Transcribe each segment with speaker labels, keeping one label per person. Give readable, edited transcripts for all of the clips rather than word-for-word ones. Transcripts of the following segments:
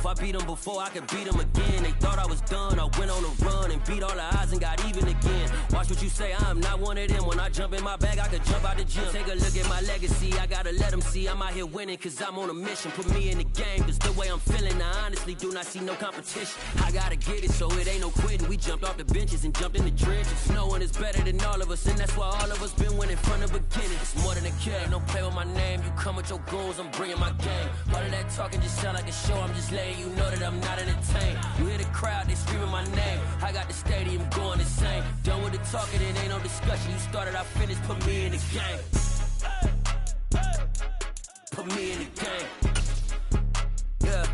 Speaker 1: If I beat them before, I could beat them again. They thought I was done, I went on a run and beat all the odds and got even again. Watch what you say, I'm not one of them. When I jump in my bag, I could jump out the gym. Take a look at my legacy, I gotta let them see I'm out here winning, cause I'm on a mission. Put me in the game, cause the way I'm feeling, I honestly do not see no competition. I gotta get it, so it ain't no quitting. We jumped off the benches and jumped in the trenches. No one is better than all of us, and that's why all of us been winning from the beginning. It's more than a game, don't play with my name. You come with your goons, I'm bringing my game. All of that talking just sound like a show, I'm just letting you know that I'm not entertained. You hear the crowd, they screaming my name. I got the stadium going insane. Done with the talking, it ain't no discussion. You started, I finished, put me in the game. Put me in the game. Yeah.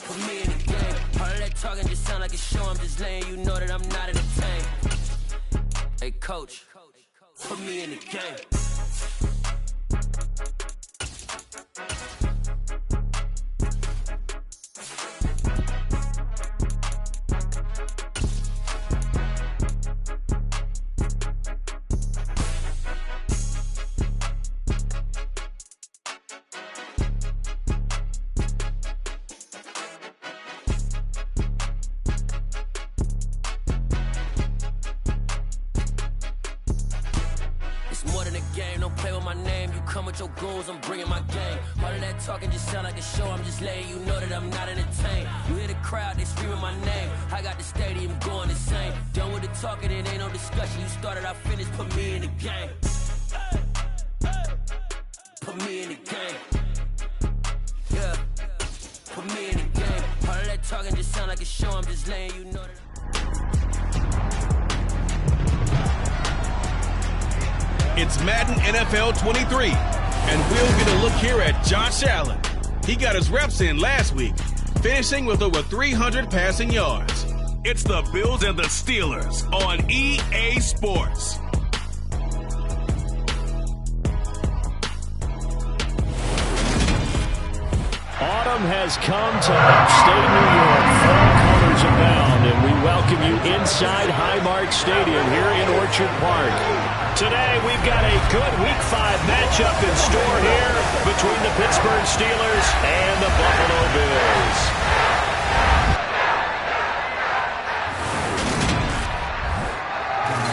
Speaker 1: Put me in the game. All of that talking just sound like a show, I'm just letting you know that I'm not entertained. Hey coach, put me in the game. Your goons, I'm bringing my game. All of that talking just sound like a show, I'm just letting you know that I'm not entertained. You hear the crowd, they screaming my name. I got the stadium going insane. Done with the talking, it ain't no discussion. You started, I finished, put me in the game. Put me in the game. Yeah. Put me in the game. All of that talking just sound like a show, I'm just letting you know that.
Speaker 2: It's Madden NFL 23, and we'll get a look here at Josh Allen. He got his reps in last week, finishing with over 300 passing yards. It's the Bills and the Steelers on EA Sports.
Speaker 3: Autumn has come to upstate New York. Fall colors abound, and we welcome you inside Highmark Stadium here in Orchard Park. Today, we've got a good Week 5 matchup in store here between the Pittsburgh Steelers and the Buffalo Bills.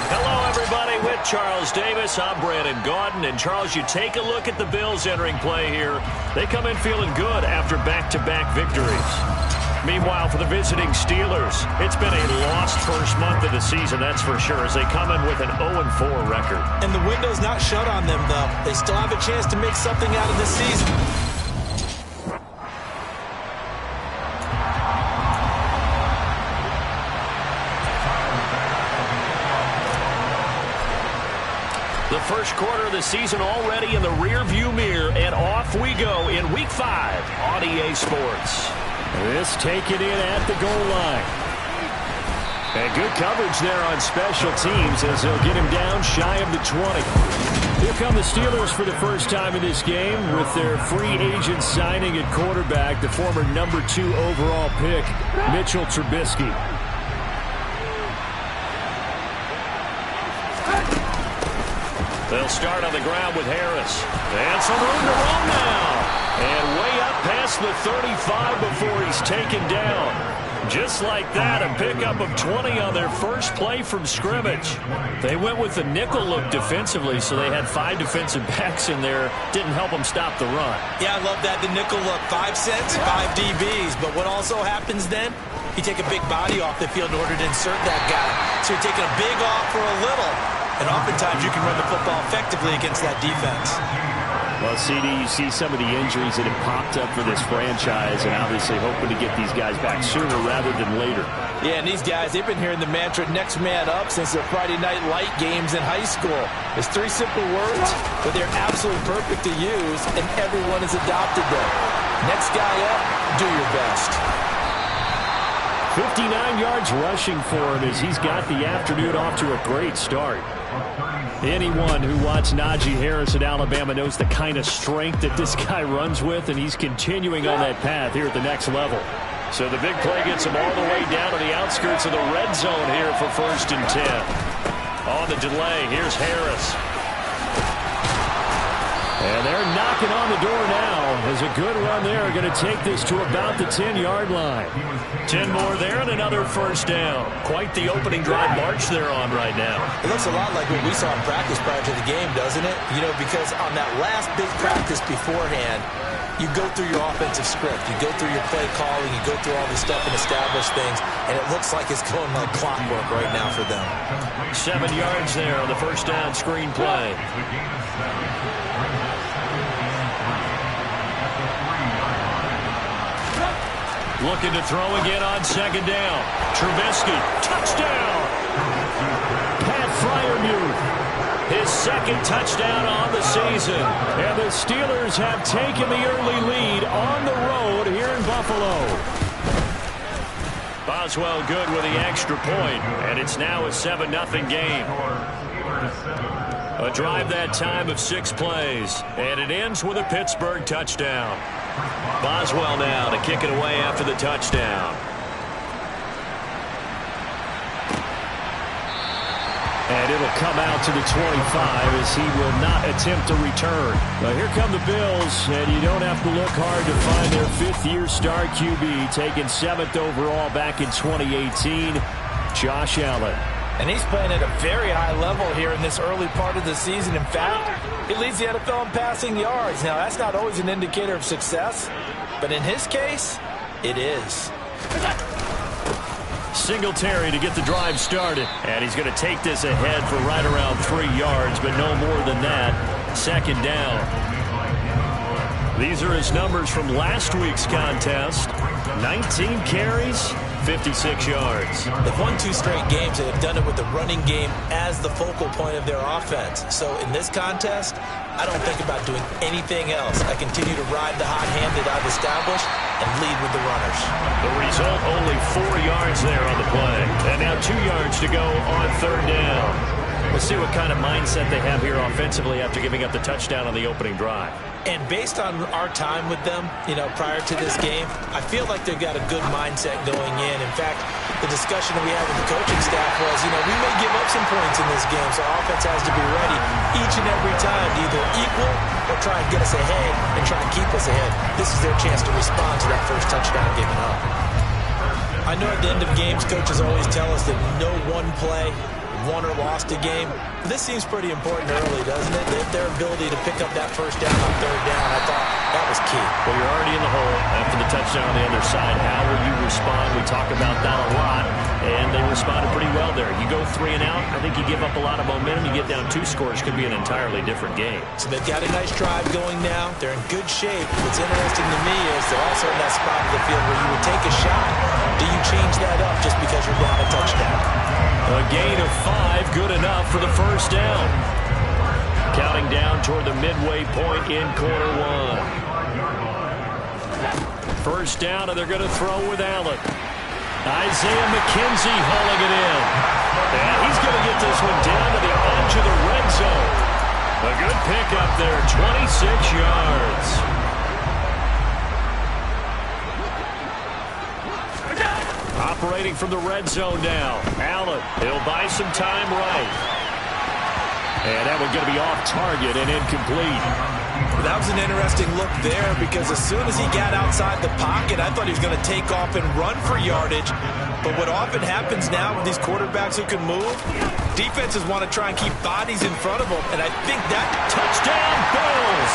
Speaker 3: Hello, everybody. With Charles Davis, I'm Brandon Gaudin. And, Charles, you take a look at the Bills entering play here. They come in feeling good after back-to-back victories. Meanwhile, for the visiting Steelers, it's been a lost first month of the season, that's for sure, as they come in with an 0-4 record.
Speaker 4: And the window's not shut on them, though. They still have a chance to make something out of this season.
Speaker 3: The first quarter of the season already in the rear-view mirror, and off we go in Week 5 on EA Sports. This taken in at the goal line. And good coverage there on special teams as they'll get him down shy of the 20. Here come the Steelers for the first time in this game with their free agent signing at quarterback, the former number 2 overall pick, Mitchell Trubisky. They'll start on the ground with Harris. And some room to run now. And way up past the 35 before he's taken down. Just like that, a pickup of 20 on their first play from scrimmage. They went with the nickel look defensively, so they had 5 defensive backs in there. Didn't help them stop the run.
Speaker 4: Yeah, I love that, the nickel look. 5 sets, 5 DBs. But what also happens then? You take a big body off the field in order to insert that guy. So you're taking a big off for a little. And oftentimes you can run the football effectively against that defense.
Speaker 3: Well, CD, you see some of the injuries that have popped up for this franchise, and obviously hoping to get these guys back sooner rather than later.
Speaker 4: Yeah, and these guys, they've been hearing the mantra next man up since their Friday night light games in high school. It's 3 simple words, but they're absolutely perfect to use, and everyone has adopted them. Next guy up, do your best.
Speaker 3: 59 yards rushing for him as he's got the afternoon off to a great start. Anyone who watched Najee Harris at Alabama knows the kind of strength that this guy runs with, and he's continuing on that path here at the next level. So the big play gets him all the way down to the outskirts of the red zone here for 1st and 10. On the delay, here's Harris. And they're knocking on the door now. As a good run there, going to take this to about the 10-yard line. 10 more there and another first down. Quite the opening drive march they're on right now.
Speaker 4: It looks a lot like what we saw in practice prior to the game, doesn't it? You know, because on that last big practice beforehand, you go through your offensive script. You go through your play calling. You go through all this stuff and establish things. And it looks like it's going like clockwork right now for them.
Speaker 3: 7 yards there on the first down screen play. Looking to throw again on second down. Trubisky, touchdown. Pat Freiermuth, his second touchdown on the season. And the Steelers have taken the early lead on the road here in Buffalo. Boswell good with the extra point, and it's now a 7-0 game. A drive that time of 6 plays, and it ends with a Pittsburgh touchdown. Boswell now to kick it away after the touchdown. And it'll come out to the 25 as he will not attempt to return. Now here come the Bills, and you don't have to look hard to find their 5th-year star QB, taken 7th overall back in 2018, Josh Allen.
Speaker 4: And he's playing at a very high level here in this early part of the season. In fact, he leads the NFL in passing yards. Now, that's not always an indicator of success, but in his case, it is.
Speaker 3: Singletary to get the drive started. And he's going to take this ahead for right around 3 yards, but no more than that. Second down. These are his numbers from last week's contest. 19 carries, 56 yards.
Speaker 4: They've won 2 straight games and have done it with the running game as the focal point of their offense. So in this contest, I don't think about doing anything else. I continue to ride the hot hand that I've established and lead with the runners.
Speaker 3: The result, only 4 yards there on the play. And now 2 yards to go on third down. We'll see what kind of mindset they have here offensively after giving up the touchdown on the opening drive.
Speaker 4: And based on our time with them, you know, prior to this game, I feel like they've got a good mindset going in. In fact, the discussion that we had with the coaching staff was, you know, we may give up some points in this game, so offense has to be ready each and every time to either equal or try and get us ahead and try and keep us ahead. This is their chance to respond to that first touchdown given up. I know at the end of games, coaches always tell us that no one play won or lost a game. This seems pretty important early, doesn't it? Their ability to pick up that first down on third down, I thought that was key.
Speaker 3: Well, you're already in the hole after the touchdown on the other side. How will you respond? We talk about that a lot, and they responded pretty well there. You go 3 and out, I think you give up a lot of momentum. You get down 2 scores, could be an entirely different game.
Speaker 4: So they've got a nice drive going now. They're in good shape. What's interesting to me is they're also in that spot of the field where you would take a shot. Do you change that up just because you're down a touchdown?
Speaker 3: A gain of 5, good enough for the first down. Counting down toward the midway point in quarter 1. First down, and they're going to throw with Allen. Isaiah McKenzie hauling it in. And he's going to get this one down to the edge of the red zone. A good pickup there, 26 yards. Operating from the red zone now. Allen, he'll buy some time right. And that one's going to be off target and incomplete.
Speaker 4: That was an interesting look there because as soon as he got outside the pocket, I thought he was going to take off and run for yardage. But what often happens now with these quarterbacks who can move, defenses want to try and keep bodies in front of them. And I think that
Speaker 3: touchdown Bills.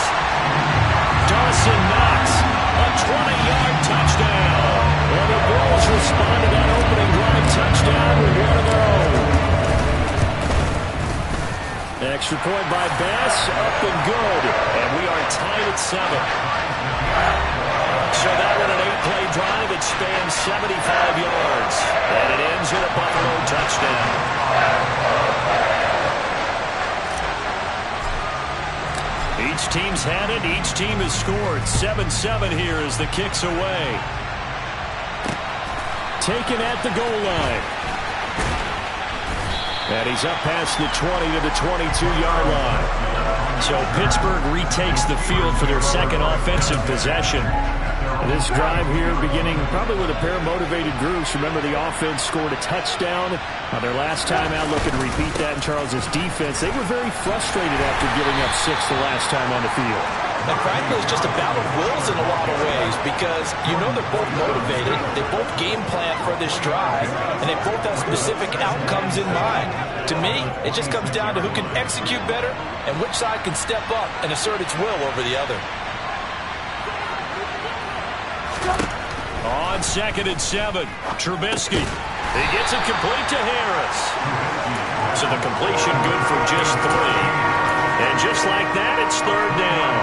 Speaker 3: Dawson Knox, a 20-yard touchdown. And the Bills respond to that opening drive touchdown with one of their own. Extra point by Bass, up and good. And we are tied at 7. So that one an 8-play drive. It spans 75 yards. And it ends in a Buffalo touchdown. Each team's had it. Each team has scored. 7-7 here as the kick's away. Taken at the goal line. And he's up past the 20 to the 22-yard line. So Pittsburgh retakes the field for their second offensive possession. This drive here beginning probably with a pair of motivated groups. Remember, the offense scored a touchdown on their last time out. Looking to repeat that in Charles' defense. They were very frustrated after giving up 6 the last time on the field.
Speaker 4: And frankly, it's just a battle of wills in a lot of ways because you know they're both motivated. They both game plan for this drive, and they both have specific outcomes in mind. To me, it just comes down to who can execute better and which side can step up and assert its will over the other.
Speaker 3: On 2nd and 7, Trubisky. He gets it complete to Harris. So the completion good for just 3. And just like that, it's 3rd down.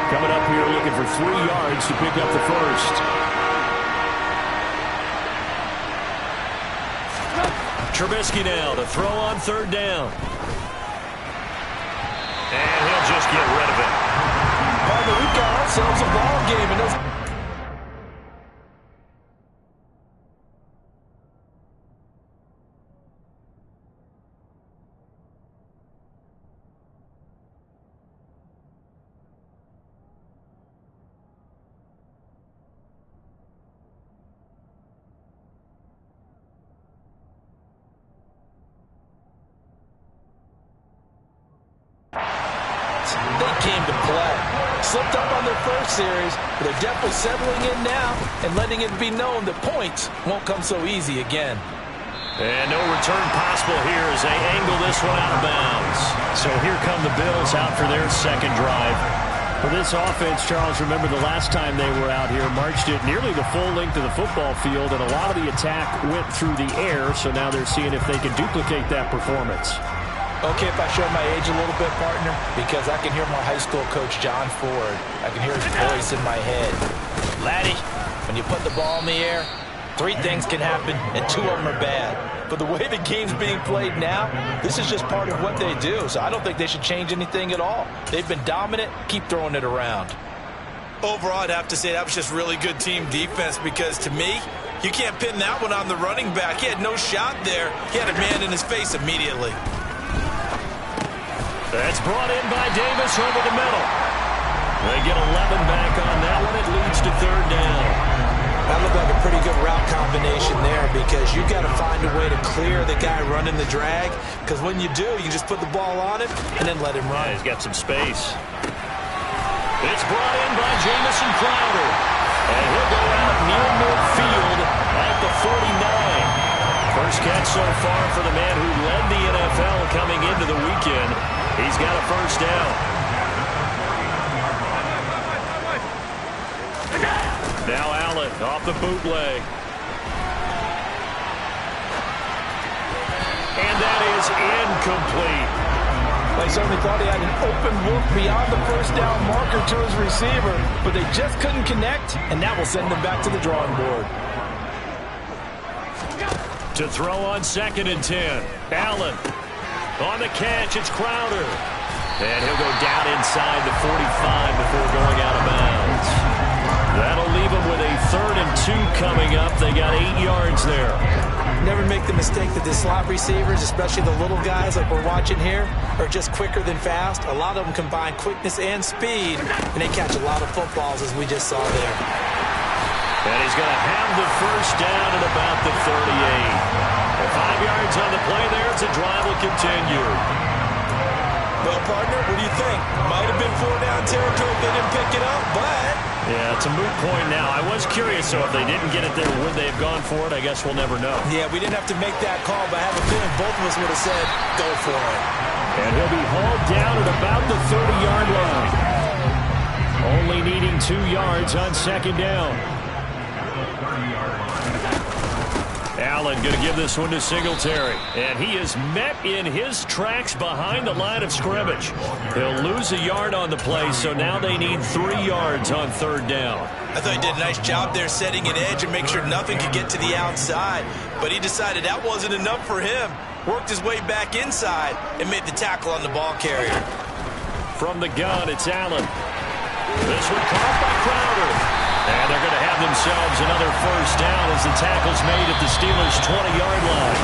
Speaker 3: Coming up here looking for 3 yards to pick up the first. Trubisky now to throw on 3rd down. And he'll just get rid of it.
Speaker 4: We've got ourselves a ball game. And those came to play. Slipped up on their first series, but they're definitely settling in now and letting it be known that points won't come so easy again.
Speaker 3: And no return possible here as they angle this one out of bounds. So here come the Bills out for their 2nd drive. For this offense, Charles, remember the last time they were out here, marched it nearly the full length of the football field, and a lot of the attack went through the air, so now they're seeing if they can duplicate that performance.
Speaker 4: Okay, if I show my age a little bit, partner, because I can hear my high school coach, John Ford. I can hear his voice in my head. Laddie, when you put the ball in the air, 3 things can happen, and 2 of them are bad. But the way the game's being played now, this is just part of what they do. So I don't think they should change anything at all. They've been dominant. Keep throwing it around.
Speaker 5: Overall, I'd have to say that was just really good team defense because, to me, you can't pin that one on the running back. He had no shot there. He had a man in his face immediately.
Speaker 3: That's brought in by Davis over the middle. They get 11 back on that one. It leads to 3rd down.
Speaker 4: That looked like a pretty good route combination there because you've got to find a way to clear the guy running the drag because when you do, you just put the ball on him and then let him run.
Speaker 3: Yeah, he's got some space. It's brought in by Jamison Crowder. And he'll go out near midfield at the 49. First catch so far for the man who led the NFL coming into the weekend. He's got a 1st down. Now Allen off the bootleg. And that is incomplete.
Speaker 4: They certainly thought he had an open look beyond the 1st down marker to his receiver, but they just couldn't connect, and that will send them back to the drawing board.
Speaker 3: To throw on 2nd and 10. Allen. On the catch, it's Crowder. And he'll go down inside the 45 before going out of bounds. That'll leave him with a 3rd and 2 coming up. They got 8 yards there.
Speaker 4: Never make the mistake that the slot receivers, especially the little guys like we're watching here, are just quicker than fast. A lot of them combine quickness and speed, and they catch a lot of footballs as we just saw there.
Speaker 3: And he's going to have the 1st down at about the 38. 5 yards on the play there. It's a drive will continue.
Speaker 5: Well, partner, what do you think? Might have been 4-down territory if they didn't pick it up, but...
Speaker 3: Yeah, it's a moot point now. I was curious, so if they didn't get it there, would they have gone for it? I guess we'll never know.
Speaker 5: Yeah, we didn't have to make that call, but I have a feeling both of us would have said, go for it.
Speaker 3: And he'll be hauled down at about the 30-yard line. Only needing 2 yards on 2nd down. Allen going to give this one to Singletary. And he is met in his tracks behind the line of scrimmage. He'll lose a yard on the play, so now they need 3 yards on 3rd down.
Speaker 5: I thought he did a nice job there setting an edge and make sure nothing could get to the outside. But he decided that wasn't enough for him. Worked his way back inside and made the tackle on the ball carrier.
Speaker 3: From the gun, it's Allen. This one caught by Crowder. And they're going to have themselves another 1st down as the tackle's made at the Steelers' 20-yard line.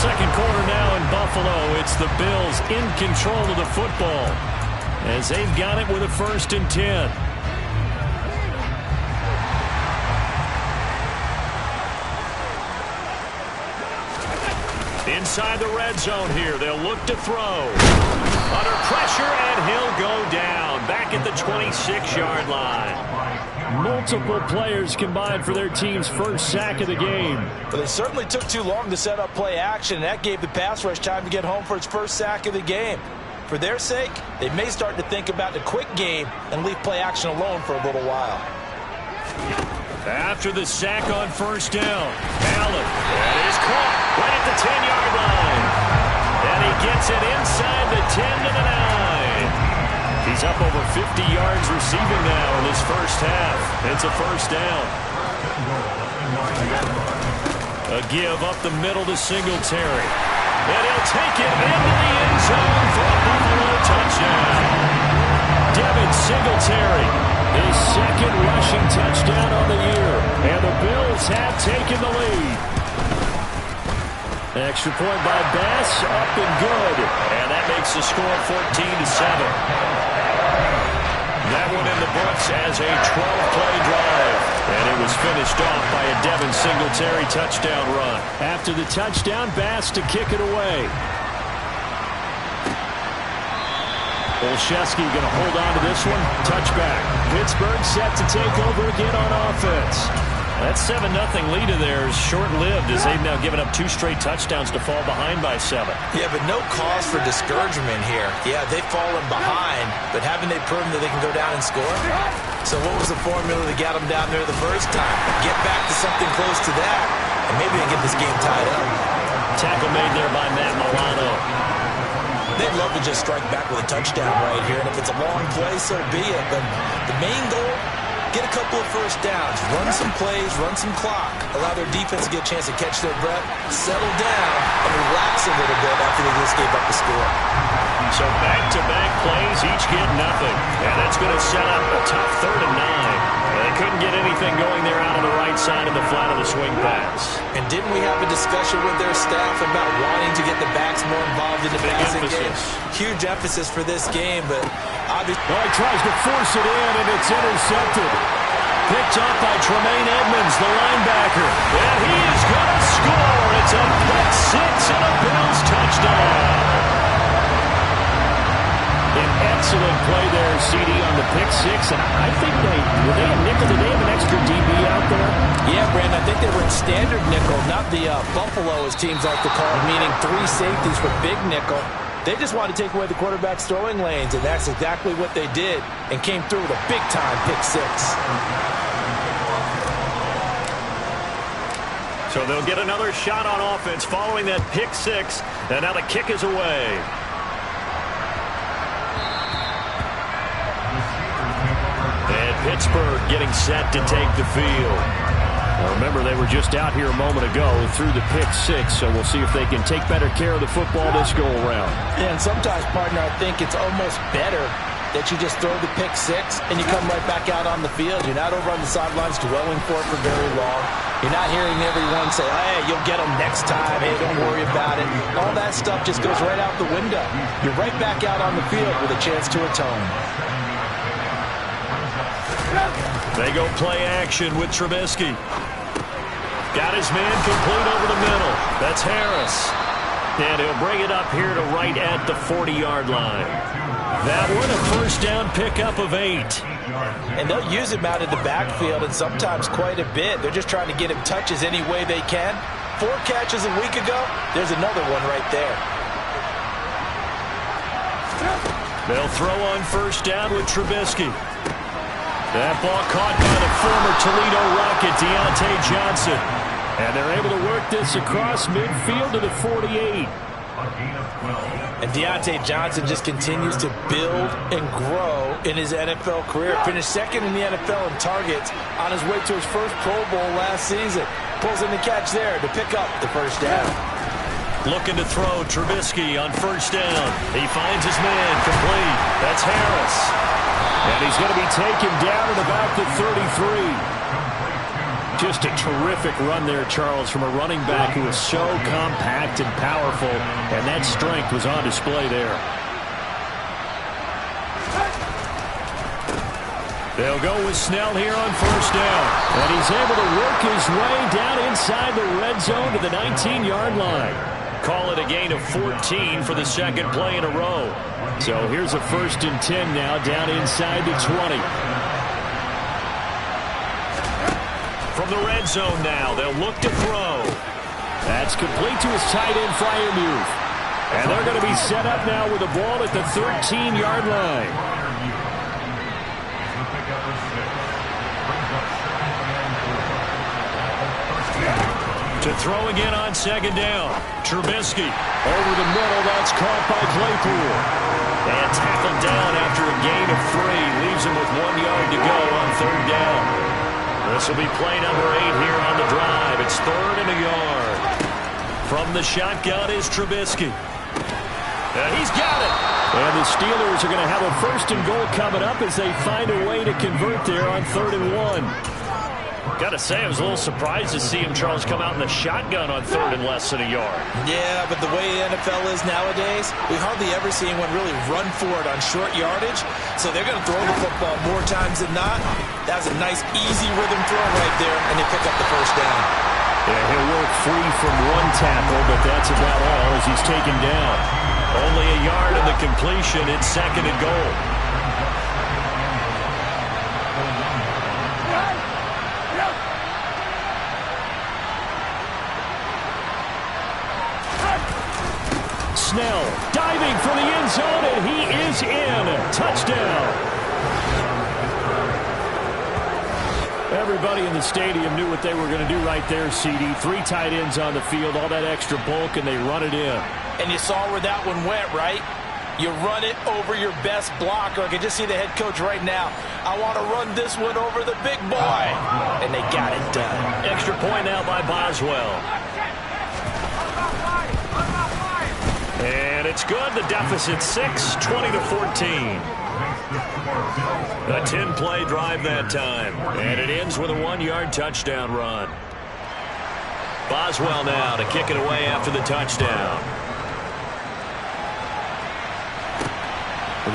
Speaker 3: 2nd quarter now in Buffalo. It's the Bills in control of the football as they've got it with a 1st and 10. Inside the red zone here. They'll look to throw. Under pressure, and he'll go down. Back at the 26-yard line. Multiple players combined for their team's first sack of the game.
Speaker 4: But it certainly took too long to set up play action, and that gave the pass rush time to get home for its first sack of the game. For their sake, they may start to think about the quick game and leave play action alone for a little while.
Speaker 3: After the sack on first down, Allen, that is caught right at the 10-yard line. And he gets it inside the 10 to the 9. He's up over 50 yards receiving now in his first half. It's a first down. A give up the middle to Singletary. And he'll take it into the end zone for a Buffalo touchdown. Devin Singletary, his second rushing touchdown on the year. And the Bills have taken the lead. Extra point by Bass, up and good. And that makes the score 14-7. That one in the books as a 12-play drive. And it was finished off by a Devin Singletary touchdown run. After the touchdown, Bass to kick it away. Olszewski going to hold on to this one. Touchback. Pittsburgh set to take over again on offense. That 7-0 lead of theirs short-lived as they've now given up 2 straight touchdowns to fall behind by 7.
Speaker 4: Yeah, but no cause for discouragement here. Yeah, they've fallen behind, but haven't they proven that they can go down and score? So what was the formula that got them down there the first time? Get back to something close to that, and maybe they get this game tied up.
Speaker 3: Tackle made there by Matt Milano.
Speaker 4: They'd love to just strike back with a touchdown right here, and if it's a long play, so be it. But the main goal, get a couple of first downs, run some plays, run some clock, allow their defense to get a chance to catch their breath, settle down, and relax a little bit after they just gave up the score.
Speaker 3: So back-to-back plays, each get nothing. And that's going to set up a tough 3rd and 9. They couldn't get anything going there out on the right side of the flat of the swing pass.
Speaker 4: And didn't we have a discussion with their staff about wanting to get the backs more involved in the passing game? Huge emphasis for this game, but obviously...
Speaker 3: Well, he tries to force it in, and it's intercepted. Picked up by Tremaine Edmonds, the linebacker. And he is going to score. It's a pick 6 and a Bills touchdown. An excellent play there, CD, on the pick 6. And I think were they a nickel? Did they have an extra DB out there?
Speaker 4: Yeah, Brandon, I think they were in standard nickel, not the Buffalo, as teams like to call it, meaning 3 safeties for big nickel. They just wanted to take away the quarterback's throwing lanes, and that's exactly what they did, and came through with a big-time pick 6.
Speaker 3: So they'll get another shot on offense following that pick 6, and now the kick is away. And Pittsburgh getting set to take the field. Now remember, they were just out here a moment ago through the pick 6, so we'll see if they can take better care of the football this go-around.
Speaker 4: Yeah, and sometimes, partner, I think it's almost better that you just throw the pick 6 and you come right back out on the field. You're not over on the sidelines dwelling for it for very long. You're not hearing everyone say, hey, you'll get them next time. Hey, don't worry about it. All that stuff just goes right out the window. You're right back out on the field with a chance to atone.
Speaker 3: They go play action with Trubisky. Got his man complete over the middle. That's Harris. And he'll bring it up here to right at the 40-yard line. That one, a first down pickup of 8.
Speaker 4: And they'll use him out in the backfield, and sometimes quite a bit. They're just trying to get him touches any way they can. 4 catches a week ago, there's another one right there.
Speaker 3: They'll throw on first down with Trubisky. That ball caught by the former Toledo Rocket, Deontay Johnson. And they're able to work this across midfield to the 48.
Speaker 4: And Deontay Johnson just continues to build and grow in his NFL career. Finished 2nd in the NFL in targets on his way to his first Pro Bowl last season. Pulls in the catch there to pick up the first down.
Speaker 3: Looking to throw Trubisky on first down. He finds his man complete. That's Harris. And he's going to be taken down at about the 33. Just a terrific run there, Charles, from a running back who is so compact and powerful, and that strength was on display there. They'll go with Snell here on first down. And he's able to work his way down inside the red zone to the 19-yard line. Call it a gain of 14 for the second play in a row. So here's a 1st and 10 now, down inside the 20. From the red zone now, they'll look to throw. That's complete to his tight end, Freiermuth. And they're going to be set up now with the ball at the 13-yard line. To throw again on 2nd down. Trubisky over the middle. That's caught by Claypool. And tackled down after a gain of 3. Leaves him with 1 yard to go on 3rd down. This will be play number 8 here on the drive. It's 3rd and a yard. From the shotgun is Trubisky. And he's got it. And the Steelers are going to have a 1st and goal coming up as they find a way to convert there on 3rd and 1. Got to say, I was a little surprised to see him, Charles, come out in the shotgun on 3rd and less than a yard.
Speaker 4: Yeah, but the way the NFL is nowadays, we hardly ever see anyone really run for it on short yardage. So they're going to throw the football more times than not. That was a nice, easy rhythm throw right there, and they pick up the 1st down.
Speaker 3: Yeah, he'll work free from 1 tackle, but that's about all as he's taken down. Only a yard in the completion. It's 2nd and goal. Snell diving for the end zone, and he is in. Touchdown. Everybody in the stadium knew what they were going to do right there, CD. 3 tight ends on the field, all that extra bulk, and they run it in.
Speaker 4: And you saw where that one went, right? You run it over your best blocker. I can just see the head coach right now. I want to run this one over the big boy. And they got it done.
Speaker 3: Extra point now by Boswell. And it's good. The deficit 6, 20-14. A 10-play drive that time. And it ends with a 1-yard touchdown run. Boswell now to kick it away after the touchdown.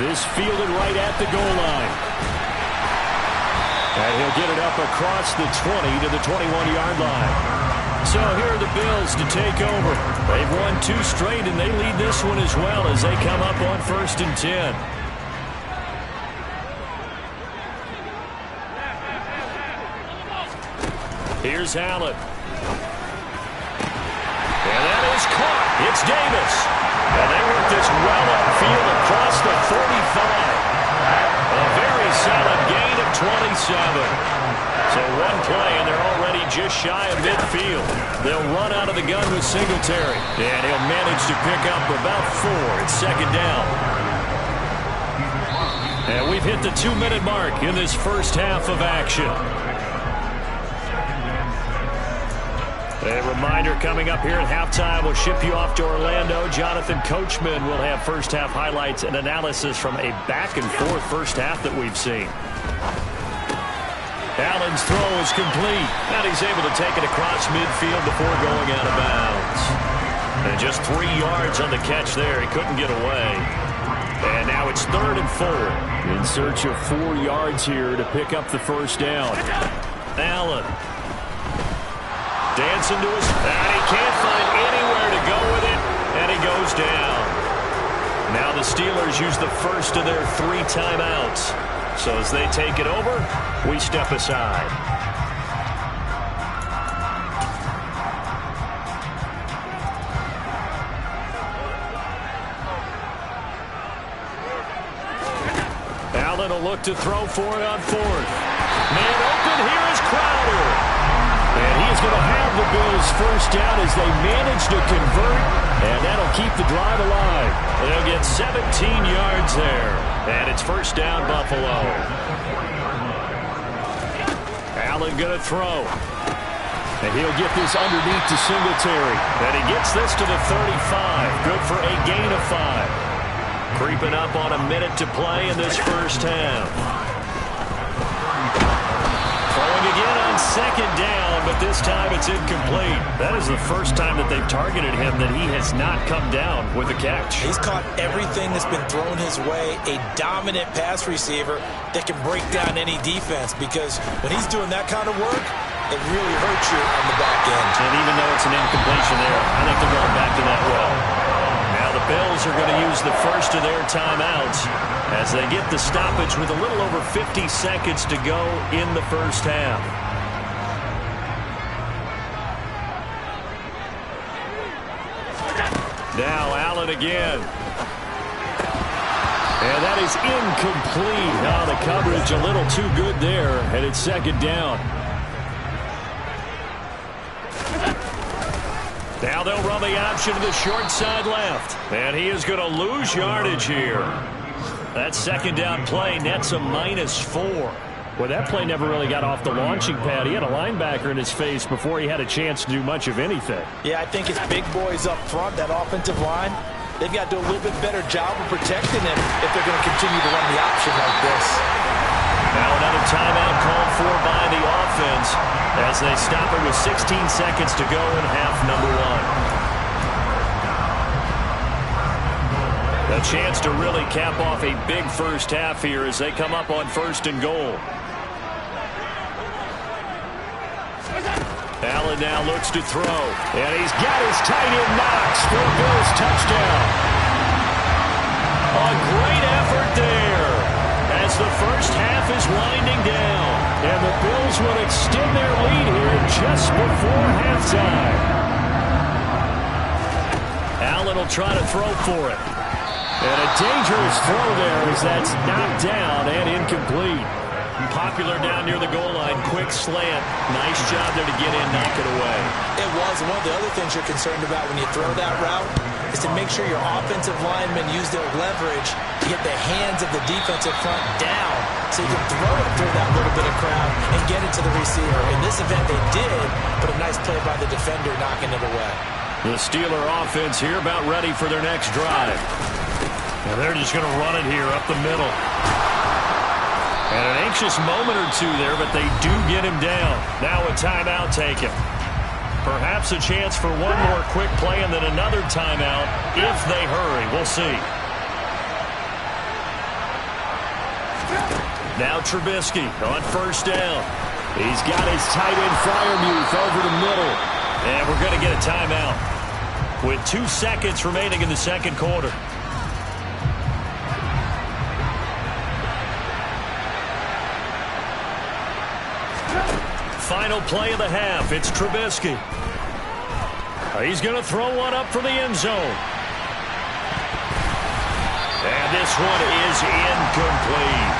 Speaker 3: This fielded right at the goal line. And he'll get it up across the 20 to the 21-yard line. So here are the Bills to take over. They've won 2 straight, and they lead this one as well as they come up on 1st and 10. Here's Allen. And that is caught. It's Davis. And they work this well upfield across the 45. A very solid gain of 27. So 1 play, and they're already just shy of midfield. They'll run out of the gun with Singletary. And he'll manage to pick up about 4. It's 2nd down. And we've hit the 2-minute mark in this first half of action. A reminder coming up here at halftime. We'll ship you off to Orlando. Jonathan Coachman will have first half highlights and analysis from a back-and-forth first half that we've seen. Allen's throw is complete. And he's able to take it across midfield before going out of bounds. And just 3 yards on the catch there. He couldn't get away. And now it's 3rd and 4. In search of 4 yards here to pick up the 1st down. Allen. Dancing to his... And he can't find anywhere to go with it. And he goes down. Now the Steelers use the first of their 3 timeouts. So as they take it over, we step aside. Allen will look to throw for it on 4th. Man open, here is Crowder. And he is going to have the Bills first down as they manage to convert, and that'll keep the drive alive. They'll get 17 yards there, and it's first down Buffalo. Allen going to throw. And he'll get this underneath to Singletary. And he gets this to the 35. Good for a gain of 5. Creeping up on a minute to play in this first half. Throwing again on 2nd down, but this time it's incomplete. That is the first time that they've targeted him that he has not come down with a catch.
Speaker 4: He's caught everything that's been thrown his way. A dominant pass receiver that can break down any defense, because when he's doing that kind of work, it really hurts you on the back end.
Speaker 3: And even though it's an incompletion there, I think they're going back to that well. Now the Bills are going to use the first of their timeouts as they get the stoppage with a little over 50 seconds to go in the first half. Now Allen again. And that is incomplete. Now the coverage a little too good there, and it's second down. Now they'll run the option to the short side left. And he is going to lose yardage here. That second down play nets a -4. Well, that play never really got off the launching pad. He had a linebacker in his face before he had a chance to do much of anything.
Speaker 4: Yeah, I think it's big boys up front, that offensive line. They've got to do a little bit better job of protecting him if they're going to continue to run the option like this.
Speaker 3: Now another timeout called for by the offense as they stop it with 16 seconds to go in half number one. A chance to really cap off a big first half here as they come up on 1st and goal. Allen now looks to throw, and he's got his tight end Knox for a Bills touchdown. A great effort there as the first half is winding down, and the Bills will extend their lead here just before halftime. Allen will try to throw for it. And a dangerous throw there as that's knocked down and incomplete. Popular down near the goal line. Quick slant. Nice job there to get in, knock it away.
Speaker 4: It was. One of the other things you're concerned about when you throw that route is to make sure your offensive linemen use their leverage to get the hands of the defensive front down so you can throw it through that little bit of crowd and get it to the receiver. In this event, they did, but a nice play by the defender knocking it away.
Speaker 3: The Steeler offense here about ready for their next drive. And they're just going to run it here up the middle. And an anxious moment or two there, but they do get him down. Now a timeout taken. Perhaps a chance for one more quick play and then another timeout if they hurry. We'll see. Now Trubisky on 1st down. He's got his tight end Freiermuth over the middle. And we're going to get a timeout with 2 seconds remaining in the second quarter. Final play of the half. It's Trubisky. He's going to throw one up for the end zone. And this one is incomplete.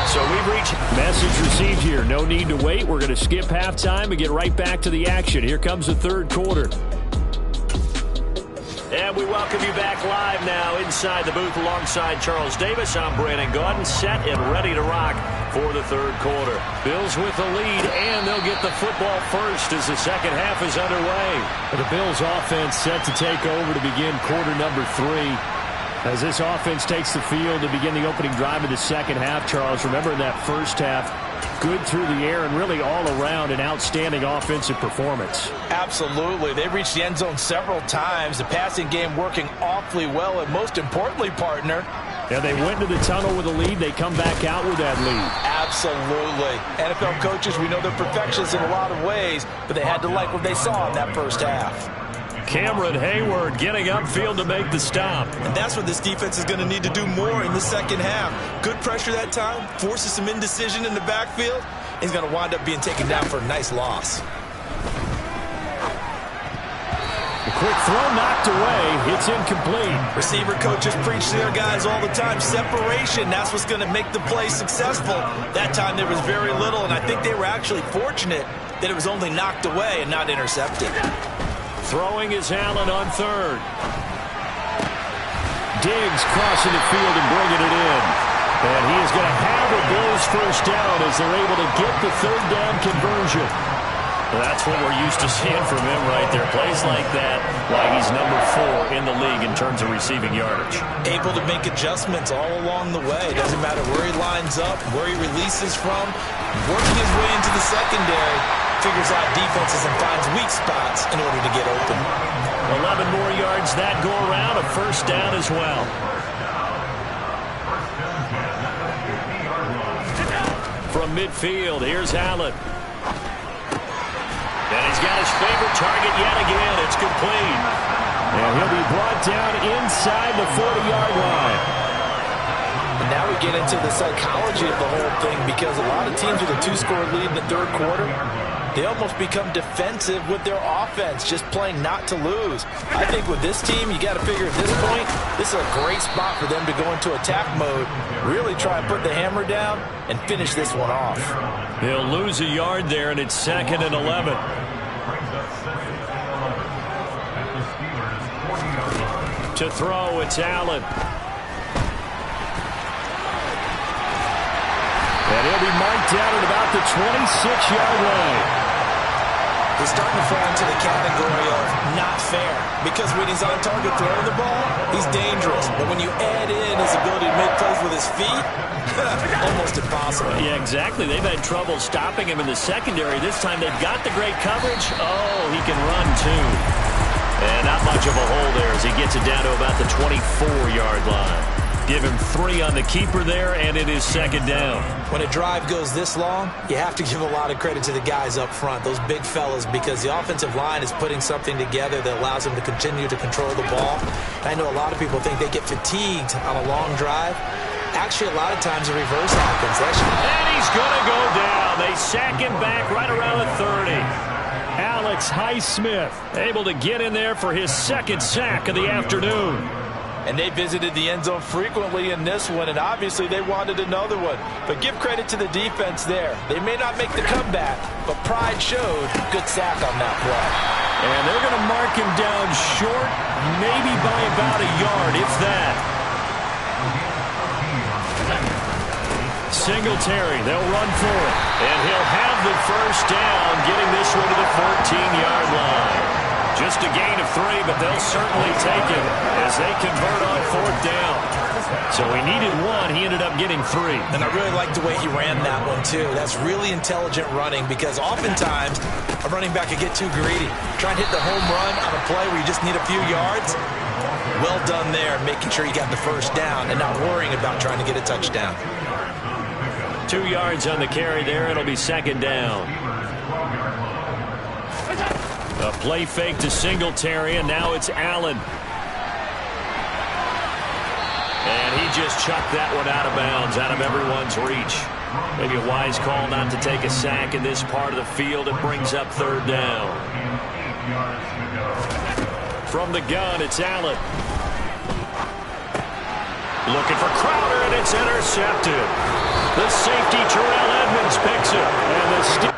Speaker 3: So we've reached message received here. No need to wait. We're going to skip halftime and get right back to the action. Here comes the third quarter. And we welcome you back live now inside the booth alongside Charles Davis. I'm Brandon Gaudin, set and ready to rock for the third quarter. Bills with the lead, and they'll get the football first as the second half is underway. The Bills offense set to take over to begin quarter number 3. As this offense takes the field to begin the opening drive of the second half, Charles, remember in that first half, good through the air and really all around an outstanding offensive performance.
Speaker 4: Absolutely. They reached the end zone several times. The passing game working awfully well, and most importantly, partner,
Speaker 3: yeah, they went into the tunnel with a lead. They come back out with that lead.
Speaker 4: Absolutely. NFL coaches, we know they're perfectionists in a lot of ways, but they had to like what they saw in that first half.
Speaker 3: Cameron Hayward getting upfield to make the stop.
Speaker 5: And that's what this defense is going to need to do more in the second half. Good pressure that time, forces some indecision in the backfield. He's going to wind up being taken down for a nice loss.
Speaker 3: A quick throw knocked away. It's incomplete.
Speaker 5: Receiver coaches preach to their guys all the time. Separation, that's what's going to make the play successful. That time there was very little, and I think they were actually fortunate that it was only knocked away and not intercepted.
Speaker 3: Throwing is Allen on 3rd. Diggs crossing the field and bringing it in. And he is going to have the Bills first down as they're able to get the 3rd down conversion. That's what we're used to seeing from him right there. Plays like that, why he's number 4 in the league in terms of receiving yardage.
Speaker 5: Able to make adjustments all along the way. Doesn't matter where he lines up, where he releases from, working his way into the secondary. figures out defenses and finds weak spots in order to get open.
Speaker 3: 11 more yards that go around, a first down as well. From midfield, here's Allen. And he's got his favorite target yet again. It's complete. And he'll be brought down inside the 40-yard line.
Speaker 5: And now we get into the psychology of the whole thing, because a lot of teams with a 2-score lead in the third quarter, they almost become defensive with their offense, just playing not to lose. I think with this team, you got to figure at this point, this is a great spot for them to go into attack mode, really try and put the hammer down and finish this one off.
Speaker 3: They'll lose a yard there, and it's 2nd and 11. To throw, it's Allen. And he'll be marked down at about the 26-yard line.
Speaker 5: He's starting to fall into the category of not fair, because when he's on target throwing the ball, he's dangerous. But when you add in his ability to make plays with his feet, almost impossible.
Speaker 3: Yeah, exactly. They've had trouble stopping him in the secondary. This time they've got the great coverage. Oh, he can run too. And not much of a hole there as he gets it down to about the 24-yard line. Give him 3 on the keeper there, and it is 2nd down.
Speaker 5: When a drive goes this long, you have to give a lot of credit to the guys up front, those big fellas, because the offensive line is putting something together that allows them to continue to control the ball. I know a lot of people think they get fatigued on a long drive. Actually, a lot of times the reverse happens.
Speaker 3: And he's going to go down. They sack him back right around the 30. Alex Highsmith able to get in there for his 2nd sack of the afternoon.
Speaker 5: And they visited the end zone frequently in this one, and obviously they wanted another one. But give credit to the defense there. They may not make the comeback, but pride showed. Good sack on that play.
Speaker 3: And they're going to mark him down short, maybe by about a yard, if that. Singletary, they'll run for it. And he'll have the first down, getting this one to the 14-yard line. Just a gain of 3, but they'll certainly take it as they convert on 4th down. So he needed 1. He ended up getting 3.
Speaker 5: And I really like the way he ran that one, too. That's really intelligent running, because oftentimes a running back could get too greedy. Try and hit the home run on a play where you just need a few yards. Well done there, making sure you got the first down and not worrying about trying to get a touchdown.
Speaker 3: 2 yards on the carry there. It'll be 2nd down. A play fake to Singletary, and now it's Allen. And he just chucked that one out of bounds, out of everyone's reach. Maybe a wise call not to take a sack in this part of the field. It brings up 3rd down. From the gun, it's Allen. Looking for Crowder, and it's intercepted. The safety, Terrell Edmonds, picks it. And the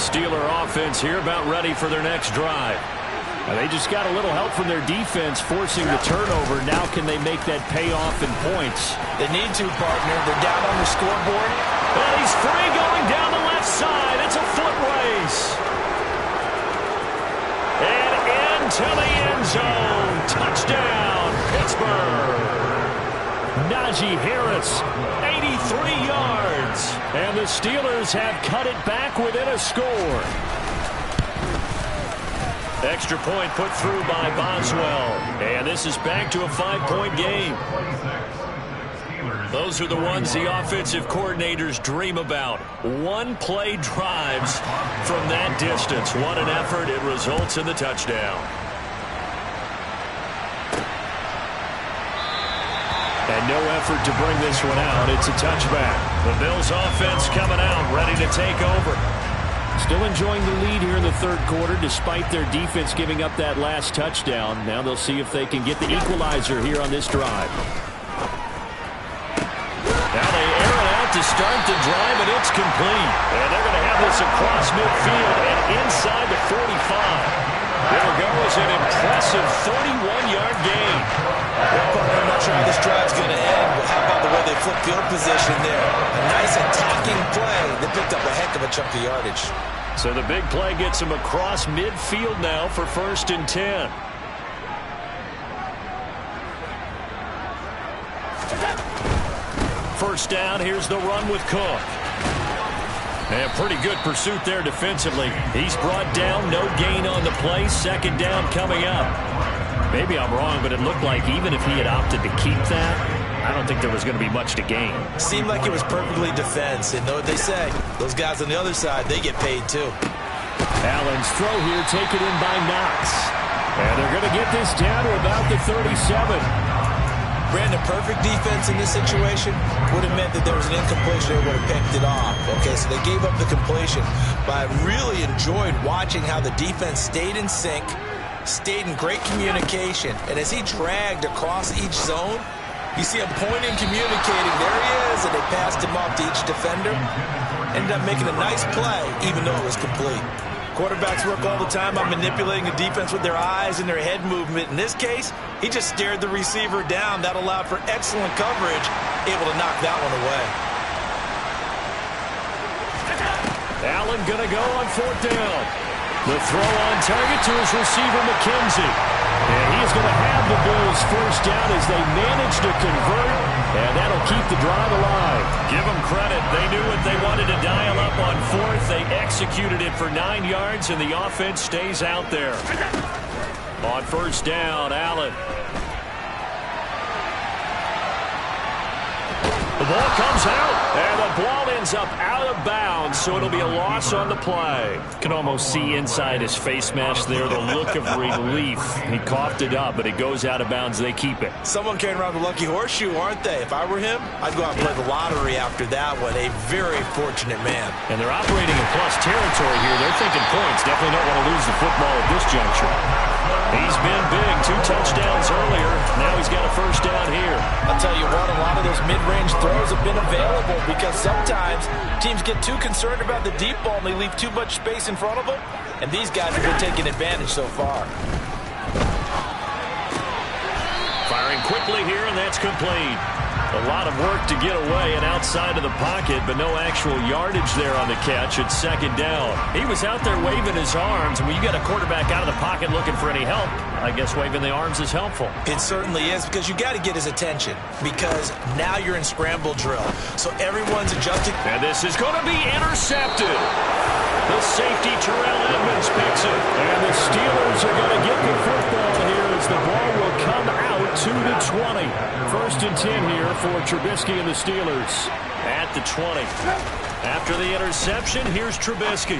Speaker 3: Steeler offense here about ready for their next drive. They just got a little help from their defense forcing the turnover. Now can they make that pay off in points?
Speaker 4: They need to, partner. They're down on the scoreboard.
Speaker 3: And he's free going down the left side. It's a foot race. And into the end zone. Touchdown, Pittsburgh. Najee Harris, 83 yards. And the Steelers have cut it back within a score. Extra point put through by Boswell. And this is back to a 5-point game. Those are the ones the offensive coordinators dream about. One-play drives from that distance. What an effort. It results in the touchdown. And no effort to bring this one out. It's a touchback. The Bills offense coming out, ready to take over. Still enjoying the lead here in the third quarter despite their defense giving up that last touchdown. Now they'll see if they can get the equalizer here on this drive. Now they air it out to start the drive, and it's complete. And they're going to have this across midfield and inside the 45. There goes an impressive 31-yard gain.
Speaker 4: I'm not sure how this drive's going to end, but how about the way they flip field position there? A nice attacking play. They picked up a heck of a chunk of yardage.
Speaker 3: So the big play gets them across midfield now for 1st and 10. First down, here's the run with Cook. And pretty good pursuit there defensively. He's brought down, no gain on the play. Second down coming up. Maybe I'm wrong, but it looked like even if he had opted to keep that, I don't think there was going to be much to gain.
Speaker 4: Seemed like it was perfectly defense. And know what they say? Those guys on the other side, they get paid too.
Speaker 3: Allen's throw here taken in by Knox. And they're going to get this down to about the 37.
Speaker 4: Brandon, perfect defense in this situation would have meant that there was an incompletion. They would have picked it off. Okay, so they gave up the completion. But I really enjoyed watching how the defense stayed in sync, stayed in great communication. And as he dragged across each zone, you see him pointing, communicating. There he is, and they passed him off to each defender. Ended up making a nice play, even though it was complete. Quarterbacks work all the time on manipulating the defense with their eyes and their head movement. In this case, he just stared the receiver down. That allowed for excellent coverage, able to knock that one away.
Speaker 3: Allen going to go on 4th down. The throw on target to his receiver, McKenzie. And he's going to have the Bills first down as they manage to convert, and that'll keep the drive alive. Give them credit. They knew what they wanted to dial up on 4th. They executed it for 9 yards, and the offense stays out there. On 1st down, Allen. The ball comes out, and the ball ends up out of bounds, so it'll be a loss on the play. You can almost see inside his face mask there the look of relief. He coughed it up, but it goes out of bounds. They keep it.
Speaker 4: Someone carrying around the lucky horseshoe, aren't they? If I were him, I'd go out and play the lottery after that one. A very fortunate man.
Speaker 3: And they're operating in plus territory here. They're thinking points. Definitely don't want to lose the football at this juncture. He's been big. 2 touchdowns earlier. Now he's got a first down here.
Speaker 4: I'll tell you what, a lot of those mid-range throws have been available because sometimes teams get too concerned about the deep ball and they leave too much space in front of them. And these guys have been taking advantage so far.
Speaker 3: Firing quickly here, and that's complete. A lot of work to get away and outside of the pocket, but no actual yardage there on the catch. It's 2nd down. He was out there waving his arms, and when you got a quarterback out of the pocket looking for any help, I guess waving the arms is helpful.
Speaker 4: It certainly is, because you got to get his attention, because now you're in scramble drill. So everyone's adjusting.
Speaker 3: And this is going to be intercepted. The safety, Terrell Edmonds, picks it. And the Steelers are going to get the football here as the ball will come out to the 20. 1st and 10 here for Trubisky and the Steelers at the 20. After the interception, here's Trubisky.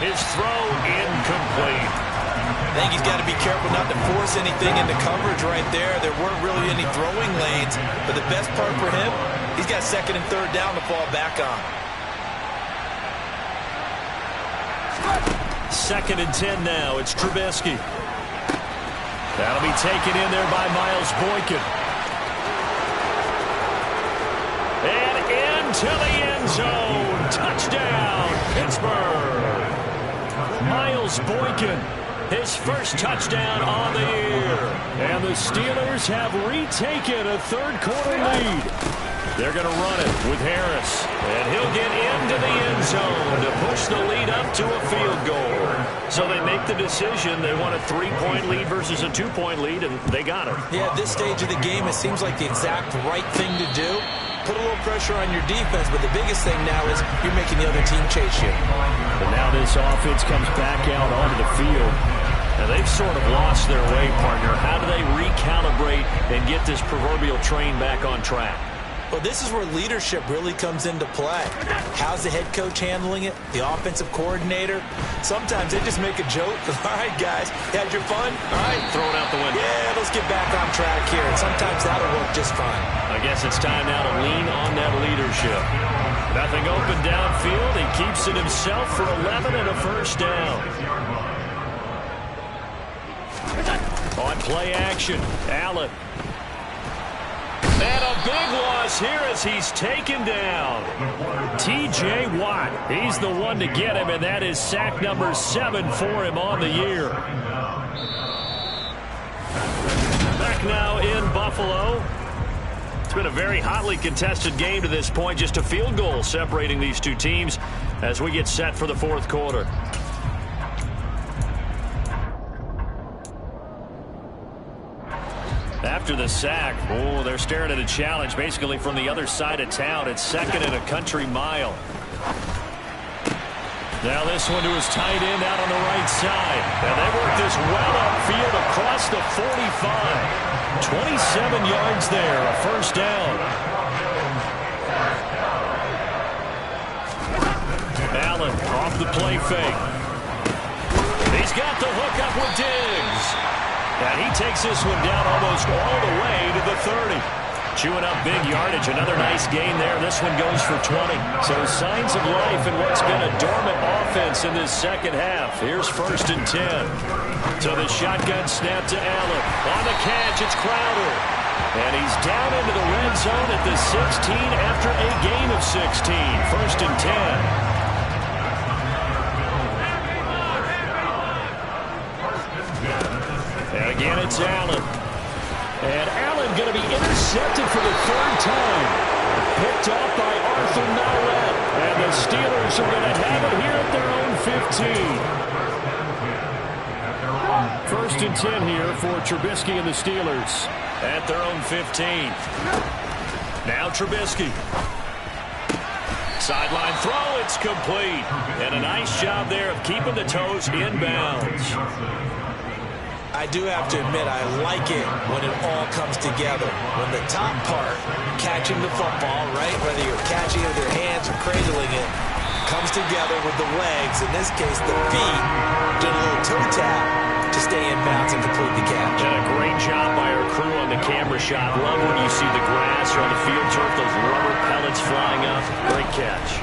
Speaker 3: His throw incomplete.
Speaker 4: I think he's got to be careful not to force anything into coverage right there. There weren't really any throwing lanes, but the best part for him, he's got 2nd and 3rd down to fall back on.
Speaker 3: 2nd and 10 now. It's Trubisky. That'll be taken in there by Miles Boykin. And into to the end zone. Touchdown, Pittsburgh. Miles Boykin, his first touchdown on the year. And the Steelers have retaken a third-quarter lead. They're going to run it with Harris. And he'll get into the end zone to push the lead up to a field goal. So they make the decision. They want a 3-point lead versus a 2-point lead, and they got it.
Speaker 4: Yeah, at this stage of the game, it seems like the exact right thing to do. Put a little pressure on your defense, but the biggest thing now is you're making the other team chase you.
Speaker 3: And now this offense comes back out onto the field. And they've sort of lost their way, partner. How do they recalibrate and get this proverbial train back on track?
Speaker 4: Well, this is where leadership really comes into play. How's the head coach handling it? The offensive coordinator? Sometimes they just make a joke. All right, guys, you had your fun? All right.
Speaker 3: Throw it out the window.
Speaker 4: Yeah, let's get back on track here. And sometimes that'll work just fine.
Speaker 3: I guess it's time now to lean on that leadership. Nothing open downfield. He keeps it himself for 11 and a first down. On play action, Allen. And a big loss here as he's taken down. T.J. Watt, he's the one to get him, and that is sack number 7 for him on the year. Back now in Buffalo. It's been a very hotly contested game to this point. Just a field goal separating these two teams as we get set for the fourth quarter. After the sack, they're staring at a challenge basically from the other side of town. It's second and a country mile. Now this one to his tight end out on the right side. And they work this well upfield across the 45. 27 yards there, a first down. Allen off the play fake. He's got the hook up with Diggs. And he takes this one down almost all the way to the 30. Chewing up big yardage. Another nice gain there. This one goes for 20. So signs of life in what's been a dormant offense in this second half. Here's 1st and 10. So the shotgun snap to Allen. On the catch, it's Crowder. And he's down into the red zone at the 16 after a gain of 16. 1st and 10. And again, it's Allen. And Allen going to be intercepted for the 3rd time. Picked off by Arthur Nowell. And the Steelers are going to have it here at their own 15. 1st and 10 here for Trubisky and the Steelers. At their own 15. Now Trubisky. Sideline throw, it's complete. And a nice job there of keeping the toes inbounds.
Speaker 4: I do have to admit, I like it when it all comes together. When the top part, catching the football, right, whether you're catching it with your hands or cradling it, comes together with the legs, in this case the feet, doing a little toe tap to stay in bounds and complete the catch.
Speaker 3: And a great job by our crew on the camera shot. Love when you see the grass or on the field turf, those rubber pellets flying up. Great catch.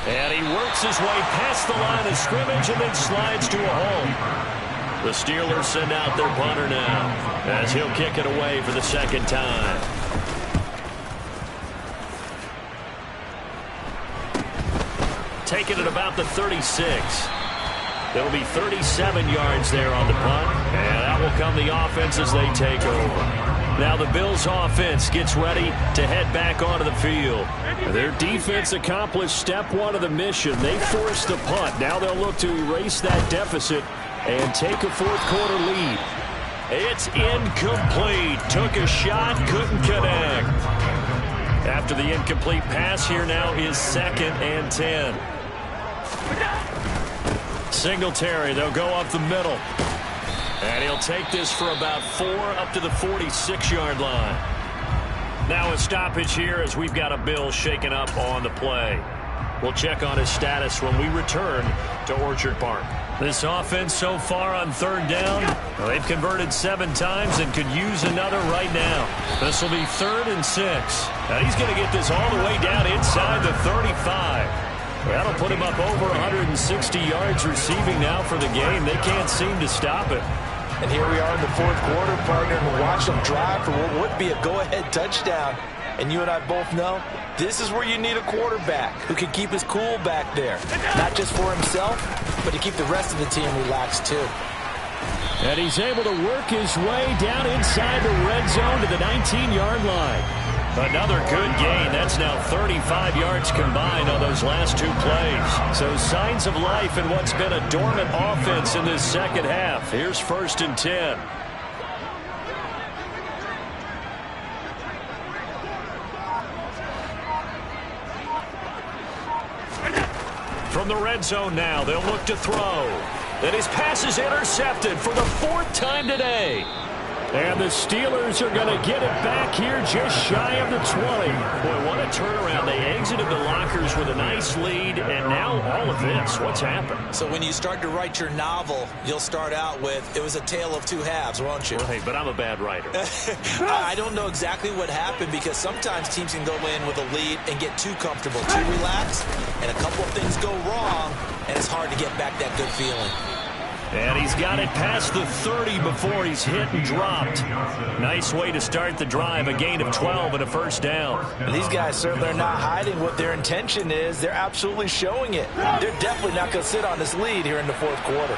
Speaker 3: And he works his way past the line of scrimmage and then slides to a hole. The Steelers send out their punter now as he'll kick it away for the 2nd time. Taking it about the 36. It'll be 37 yards there on the punt. And that will come the offense as they take over. Now the Bills offense gets ready to head back onto the field. Their defense accomplished step 1 of the mission. They forced the punt. Now they'll look to erase that deficit and take a 4th quarter lead. It's incomplete. Took a shot, couldn't connect. After the incomplete pass, here now is 2nd and 10. Singletary, they'll go up the middle. And he'll take this for about 4 up to the 46-yard line. Now a stoppage here as we've got a Bill shaken up on the play. We'll check on his status when we return to Orchard Park. This offense so far on 3rd down, they've converted 7 times and could use another right now. This will be 3rd and 6. Now he's going to get this all the way down inside the 35. That'll put him up over 160 yards receiving now for the game. They can't seem to stop it.
Speaker 4: And here we are in the fourth quarter, partner, and watch them drive for what would be a go-ahead touchdown. And you and I both know this is where you need a quarterback who can keep his cool back there. Not just for himself, but to keep the rest of the team relaxed too.
Speaker 3: And he's able to work his way down inside the red zone to the 19-yard line. Another good gain. That's now 35 yards combined on those last two plays. So signs of life in what's been a dormant offense in this second half. Here's 1st and 10. From the red zone now, they'll look to throw. And his pass is intercepted for the 4th time today. And the Steelers are going to get it back here just shy of the 20. Boy, what a turnaround. They exited the lockers with a nice lead, and now all of this. What's happened?
Speaker 4: So when you start to write your novel, you'll start out with, it was a tale of two halves, won't you?
Speaker 3: Right, but I'm a bad writer.
Speaker 4: I don't know exactly what happened, because sometimes teams can go in with a lead and get too comfortable, too relaxed, and a couple of things go wrong, and it's hard to get back that good feeling.
Speaker 3: And he's got it past the 30 before he's hit and dropped. Nice way to start the drive, a gain of 12 and a 1st down.
Speaker 4: And these guys certainly are not hiding what their intention is. They're absolutely showing it. They're definitely not going to sit on this lead here in the fourth quarter.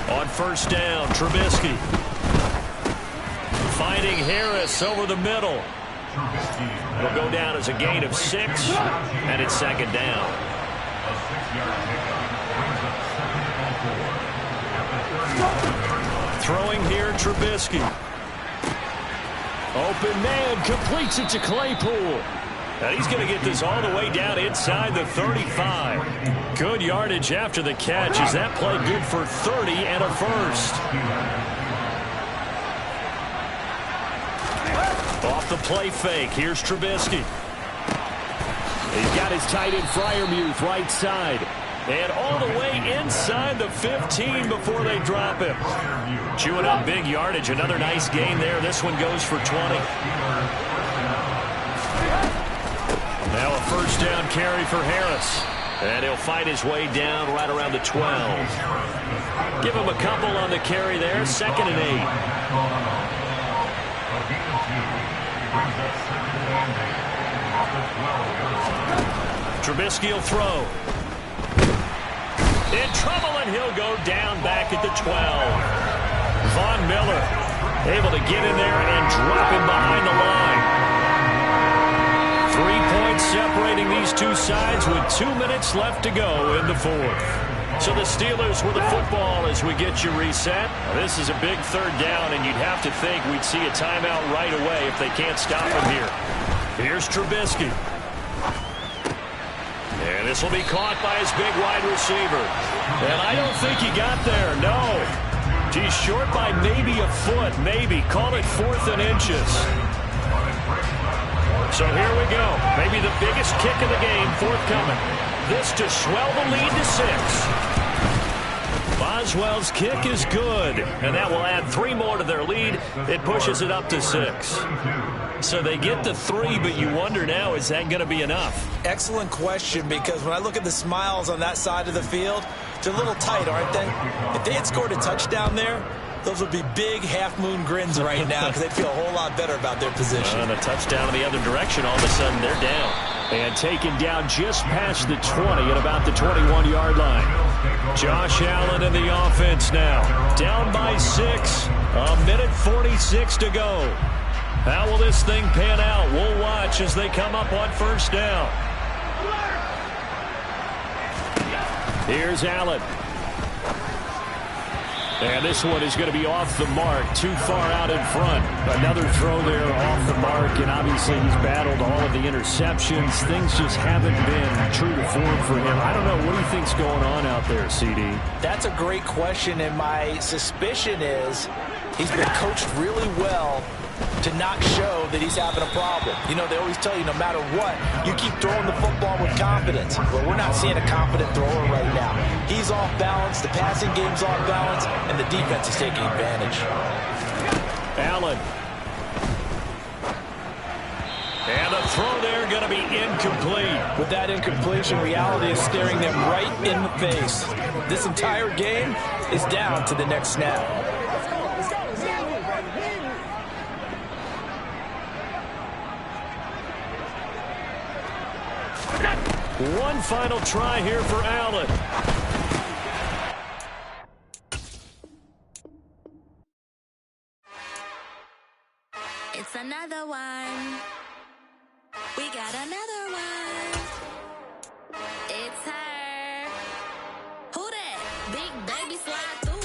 Speaker 3: On 1st down, Trubisky. Finding Harris over the middle. It'll go down as a gain of 6, and it's 2nd down. Throwing here, Trubisky. Open man, completes it to Claypool. And he's going to get this all the way down inside the 35. Good yardage after the catch. Is that play good for 30 and a 1st? Off the play fake. Here's Trubisky. He's got his tight end Freiermuth right side. And all the way inside the 15 before they drop him. Chewing up big yardage. Another nice gain there. This one goes for 20. Now a 1st down carry for Harris. And he'll fight his way down right around the 12. Give him a couple on the carry there. 2nd and 8. Trubisky will throw. In trouble, and he'll go down back at the 12. Von Miller able to get in there and drop him behind the line. 3 points separating these two sides with 2 minutes left to go in the 4th. So the Steelers with the football as we get you reset. This is a big 3rd down, and you'd have to think we'd see a timeout right away if they can't stop him here. Here's Trubisky. And this will be caught by his big wide receiver. And I don't think he got there, no. He's short by maybe a foot, maybe. Call it 4th and inches. So here we go. Maybe the biggest kick of the game forthcoming. This to swell the lead to 6. Boswell's kick is good, and that will add 3 more to their lead. It pushes it up to 6. So they get the 3, but you wonder now, is that going to be enough?
Speaker 4: Excellent question, because when I look at the smiles on that side of the field, they're a little tight, aren't they? If they had scored a touchdown there, those would be big half-moon grins right now, because they'd feel a whole lot better about their position.
Speaker 3: And a touchdown in the other direction, all of a sudden they're down. And taken down just past the 20 at about the 21-yard line. Josh Allen in the offense now. Down by 6. A minute 46 to go. How will this thing pan out? We'll watch as they come up on 1st down. Here's Allen. And this one is going to be off the mark, too far out in front. Another throw there off the mark, and obviously he's battled all of the interceptions. Things just haven't been true to form for him. I don't know, what do you think's going on out there, CD?
Speaker 4: That's a great question, and my suspicion is he's been coached really well to not show that he's having a problem. You know, they always tell you no matter what, you keep throwing the football with confidence. Well, we're not seeing a confident thrower right now. He's off balance, the passing game's off balance, and the defense is taking advantage.
Speaker 3: Allen. And throw there going to be incomplete.
Speaker 4: With that incompletion, reality is staring them right in the face. This entire game is down to the next snap.
Speaker 3: One final try here for Allen.
Speaker 6: It's another one. We got another one.